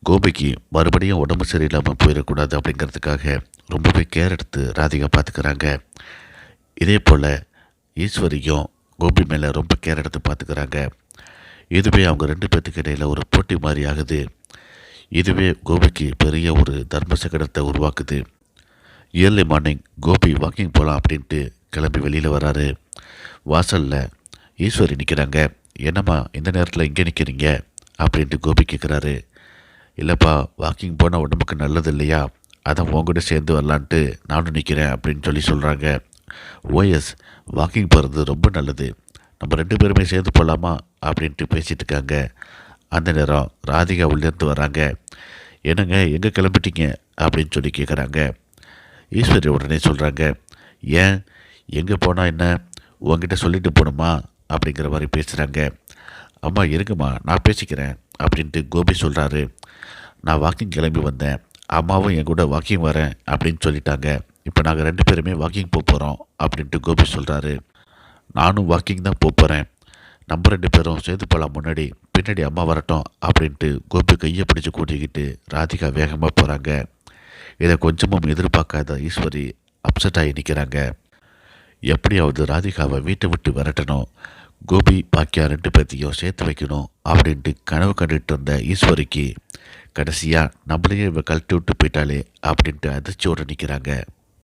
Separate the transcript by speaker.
Speaker 1: கோபிக்கு மறுபடியும் உடம்பு சரியில்லாமல் போயிடக்கூடாது அப்படிங்கிறதுக்காக ரொம்பவே கேர் எடுத்து ராதிகா பார்த்துக்கிறாங்க. இதே போல் ஈஸ்வரியும் கோபி மேலே ரொம்ப கேர் எடுத்து பார்த்துக்கிறாங்க. இதுவே அவங்க ரெண்டு பேர்த்துக்கு இடையில் ஒரு போட்டி மாதிரி ஆகுது. இதுவே கோபிக்கு பெரிய ஒரு தர்ம சங்கடத்தை உருவாக்குது. இயர்லி மார்னிங் கோபி வாக்கிங் போகலாம் அப்படின்ட்டு கிளம்பி வெளியில் வராரு. வாசலில் ஈஸ்வரி நிற்கிறாங்க. என்னம்மா இந்த நேரத்தில் இங்கே நிற்கிறீங்க அப்படின்ட்டு கோபி கேட்குறாரு. இல்லைப்பா, வாக்கிங் போனால் உடம்புக்கு நல்லது இல்லையா, அதான் உங்ககிட்ட சேர்ந்து வரலான்ட்டு நானும் நிற்கிறேன் அப்படின்னு சொல்கிறாங்க. ஓஎஸ், வாக்கிங் போகிறது ரொம்ப நல்லது, நம்ம ரெண்டு பேருமே சேர்ந்து போகலாமா அப்படின்ட்டு பேசிகிட்டு இருக்காங்க. அந்த நேரம் ராதிகா உள்ளேருந்து வராங்க. என்னங்க எங்கே கிளம்பிட்டீங்க அப்படின்னு கேட்குறாங்க. ஈஸ்வரி உடனே சொல்கிறாங்க, ஏன் எங்கே போனால் என்ன, உங்ககிட்ட சொல்லிட்டு போகணுமா அப்படிங்கிற மாதிரி பேசுகிறாங்க. அம்மா இருங்கம்மா, நான் பேசிக்கிறேன் அப்படின்ட்டு கோபி சொல்கிறாரு. நான் வாக்கிங் கிளம்பி வந்தேன், அம்மாவும் என் கூட வாக்கிங் வரேன் அப்படின்னு சொல்லிட்டாங்க. இப்போ நாங்கள் ரெண்டு பேருமே வாக்கிங் போகிறோம் அப்படின்ட்டு கோபி சொல்கிறாரு. நானும் வாக்கிங் தான் போகிறேன், நம்ம ரெண்டு பேரும் சேர்ந்து போகலாம், முன்னாடி பின்னாடி அம்மா வரட்டும் அப்படின்ட்டு கோபி கையை பிடிச்சி கூட்டிக்கிட்டு ராதிகா வேகமாக போகிறாங்க. இதை கொஞ்சமும் எதிர்பார்க்காத ஈஸ்வரி அப்செட் ஆகி நிற்கிறாங்க. எப்படியாவது ராதிகாவை வீட்டை விட்டு விரட்டணும், கோபி பாக்கியா ரெண்டு பேர்த்தையும் சேர்த்து வைக்கணும் அப்படின்ட்டு கனவு கண்டுட்டு இருந்த ஈஸ்வரிக்கு கடைசியாக நம்மளையே இவ கழட்டி விட்டு போயிட்டாலே அப்படின்ட்டு அதிர்ச்சியோடு நிற்கிறாங்க.